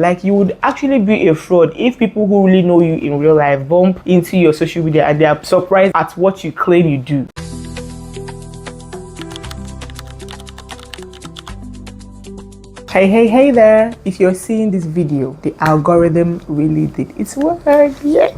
Like, you would actually be a fraud if people who really know you in real life bump into your social media and they are surprised at what you claim you do. Hey there. If you're seeing this video, the algorithm really did its work. Yeah.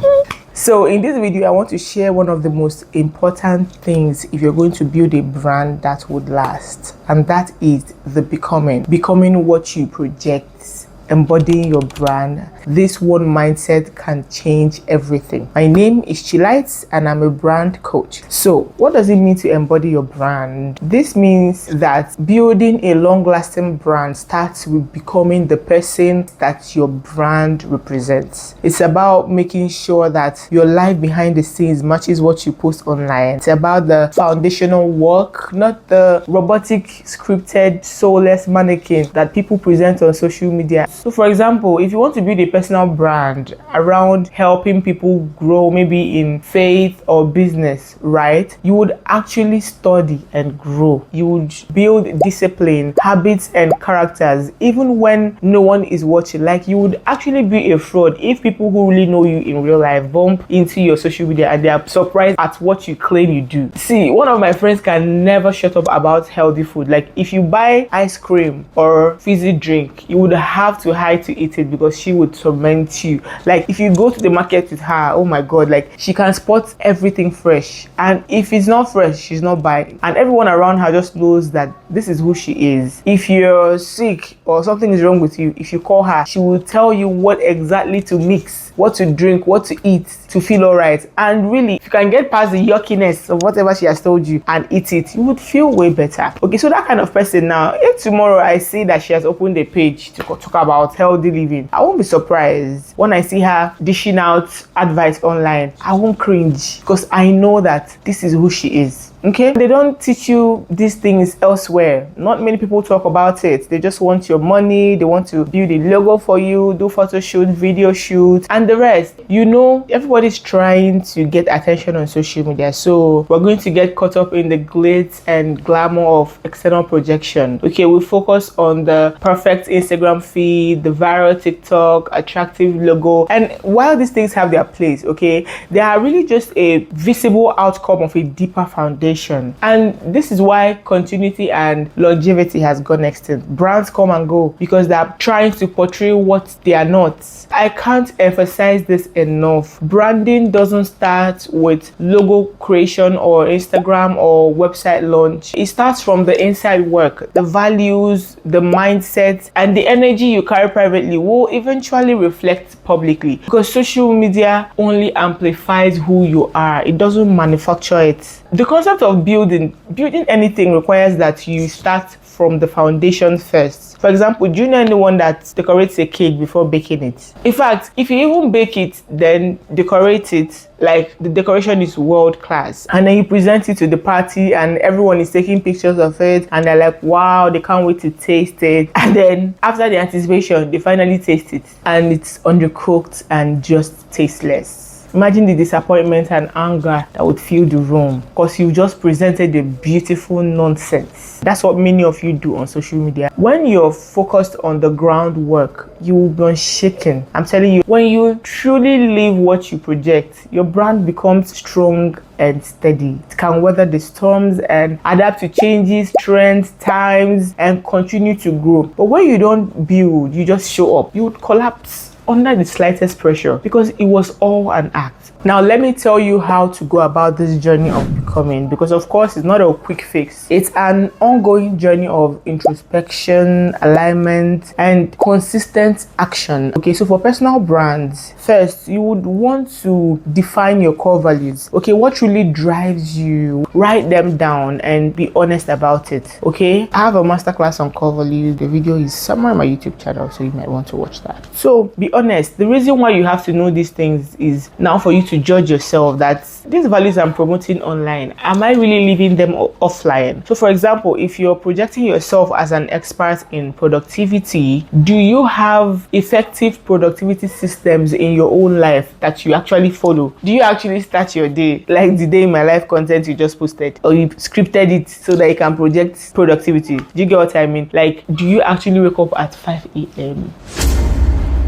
So in this video, I want to share one of the most important things if you're going to build a brand that would last, and that is the becoming what you project, embodying your brand. This one mindset can change everything. My name is Chilites and I'm a brand coach. So what does it mean to embody your brand? This means that building a long-lasting brand starts with becoming the person that your brand represents. It's about making sure that your life behind the scenes matches what you post online. It's about the foundational work, not the robotic, scripted, soulless mannequin that people present on social media. So for example, if you want to build a personal brand around helping people grow, maybe in faith or business, right? You would actually study and grow. You would build discipline, habits, and characters, even when no one is watching. Like, you would actually be a fraud if people who really know you in real life bump into your social media and they are surprised at what you claim you do. See, one of my friends can never shut up about healthy food. Like, if you buy ice cream or fizzy drink, you would have to hide to eat it because she would torment you. Like, if you go to the market with her, oh my god, like, she can spot everything fresh, and if it's not fresh, she's not buying. And everyone around her just knows that this is who she is. If you're sick or something is wrong with you, if you call her, she will tell you what exactly to mix, what to drink, what to eat to feel all right. And really, if you can get past the yuckiness of whatever she has told you and eat it, you would feel way better. Okay, so that kind of person now, if tomorrow I see that she has opened a page to talk about healthy living, I won't be surprised when I see her dishing out advice online. I won't cringe because I know that this is who she is. Okay, they don't teach you these things elsewhere. Not many people talk about it. They just want your money. They want to build a logo for you, do photo shoot, video shoot, and the rest. You know, everybody's trying to get attention on social media, so we're going to get caught up in the glitz and glamour of external projection. Okay, we focus on the perfect Instagram feed, the viral TikTok, attractive logo, and while these things have their place, okay, they are really just a visible outcome of a deeper foundation. And this is why continuity and longevity has gone extinct. Brands come and go because they are trying to portray what they are not. I can't emphasize this enough. Branding doesn't start with logo creation or Instagram or website launch. It starts from the inside work. The values, the mindset, and the energy you carry privately will eventually reflect publicly, because social media only amplifies who you are. It doesn't manufacture it. The concept of building anything requires that you start from the foundation first. For example, do you know anyone that decorates a cake before baking it? In fact, if you even bake it, then decorate it, like the decoration is world class, and then you present it to the party and everyone is taking pictures of it and they're like, wow, they can't wait to taste it. And then after the anticipation, they finally taste it and it's undercooked and just tasteless. Imagine the disappointment and anger that would fill the room because you just presented a beautiful nonsense. That's what many of you do on social media. When you're focused on the groundwork, you will be unshaken. I'm telling you, when you truly live what you project, your brand becomes strong and steady. It can weather the storms and adapt to changes, trends, times, and continue to grow. But when you don't build, you just show up, you would collapse under the slightest pressure because it was all an act. Now let me tell you how to go about this journey of becoming, because of course it's not a quick fix. It's an ongoing journey of introspection, alignment, and consistent action. Okay, so for personal brands, first you would want to define your core values. Okay, what really drives you? Write them down and be honest about it. Okay, I have a masterclass on core values. The video is somewhere on my YouTube channel, so you might want to watch that. So be honest. The reason why you have to know these things is now for you to judge yourself that these values I'm promoting online, am I really living them offline? So for example, if you're projecting yourself as an expert in productivity, do you have effective productivity systems in your own life that you actually follow? Do you actually start your day like the day in my life content you just posted, or you scripted it so that you can project productivity? Do you get what I mean? Like, do you actually wake up at 5 a.m.?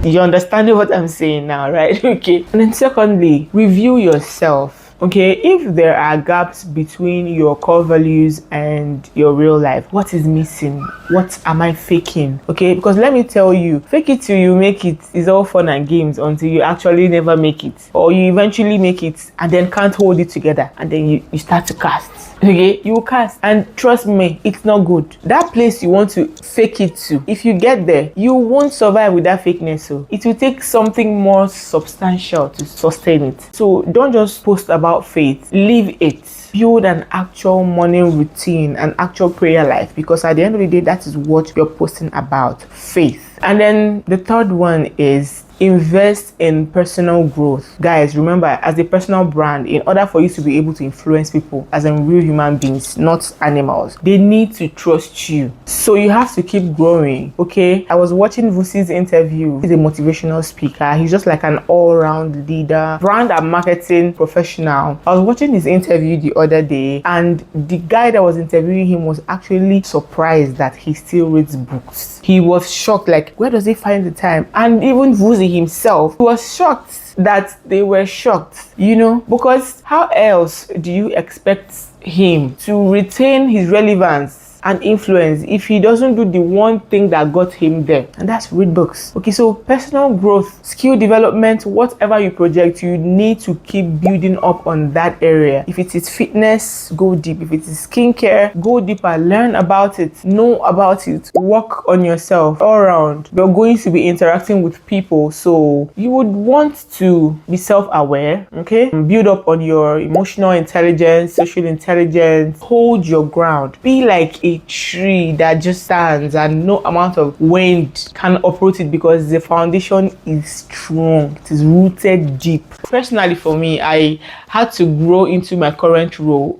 You're understanding what I'm saying now, right? Okay. And then secondly, review yourself. Okay, if there are gaps between your core values and your real life, what is missing? What am I faking? Okay, because let me tell you, fake it till you make it is all fun and games until you actually never make it, or you eventually make it and then can't hold it together, and then you start to cast. Okay, you will cast, and trust me, it's not good. That place you want to fake it to, if you get there, you won't survive with that fakeness. So it will take something more substantial to sustain it. So don't just post about faith, live it. Build an actual morning routine, an actual prayer life, because at the end of the day, that is what you're posting about, faith. And then the third one is invest in personal growth. Guys, remember, as a personal brand, in order for you to be able to influence people as in real human beings, not animals, they need to trust you. So you have to keep growing. Okay, I was watching Vusi's interview. He's a motivational speaker. He's just like an all-round leader, brand and marketing professional. I was watching his interview the other day, and the guy that was interviewing him was actually surprised that he still reads books. He was shocked, like, where does he find the time? And even Vusi himself was shocked that they were shocked, you know, because how else do you expect him to retain his relevance and influence if he doesn't do the one thing that got him there, and that's read books? Okay, so personal growth, skill development, whatever you project, you need to keep building up on that area. If it is fitness, go deep. If it is skincare, go deeper, learn about it, know about it, work on yourself all around. You're going to be interacting with people, so you would want to be self-aware. Okay, build up on your emotional intelligence, social intelligence, hold your ground, be like a tree that just stands and no amount of wind can uproot it, because the foundation is strong, it is rooted deep. Personally, for me, I had to grow into my current role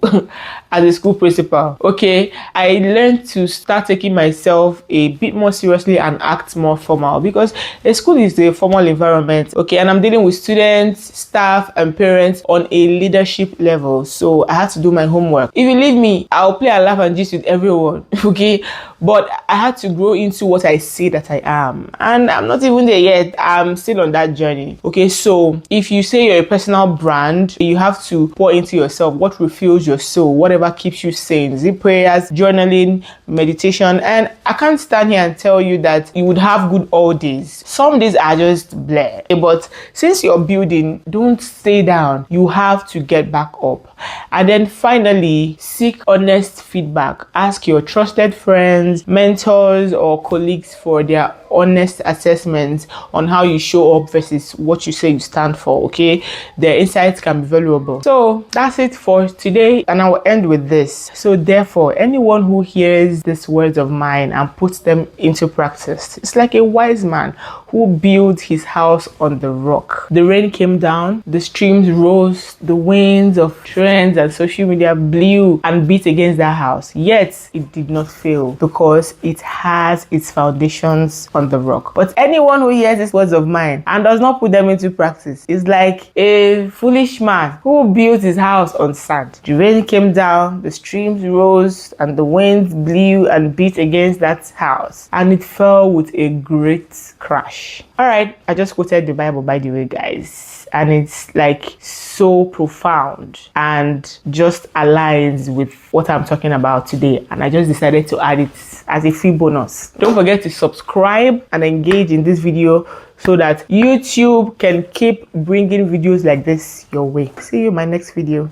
as a school principal. Okay, I learned to start taking myself a bit more seriously and act more formal, because a school is a formal environment. Okay, and I'm dealing with students, staff, and parents on a leadership level, so I had to do my homework. If you leave me, I'll play and laugh and gist with everyone. Okay, but I had to grow into what I say that I am, and I'm not even there yet. I'm still on that journey. Okay, so if you say you're a personal brand, you have to pour into yourself what refuels your soul, whatever keeps you sane. Is it prayers, journaling, meditation? And I can't stand here and tell you that you would have good all days. Some days are just bleh. But since you're building, don't stay down. You have to get back up. And then finally, seek honest feedback. Ask your trusted friends, mentors, or colleagues for their honest assessments on how you show up versus what you say you stand for. Okay, their insights can be valuable. So that's it for today, and I will end with this. So therefore, anyone who hears these words of mine and puts them into practice, it's like a wise man who built his house on the rock. The rain came down, the streams rose, the winds of trends and social media blew and beat against that house, yet it did not fail because it has its foundations on the rock. But anyone who hears these words of mine and does not put them into practice is like a foolish man who built his house on sand. The rain came down, the streams rose, and the winds blew and beat against that house, and it fell with a great crash. All right, I just quoted the Bible, by the way, guys, and it's like so profound and just aligns with what I'm talking about today, and I just decided to add it as a free bonus. Don't forget to subscribe and engage in this video so that YouTube can keep bringing videos like this your way. See you in my next video.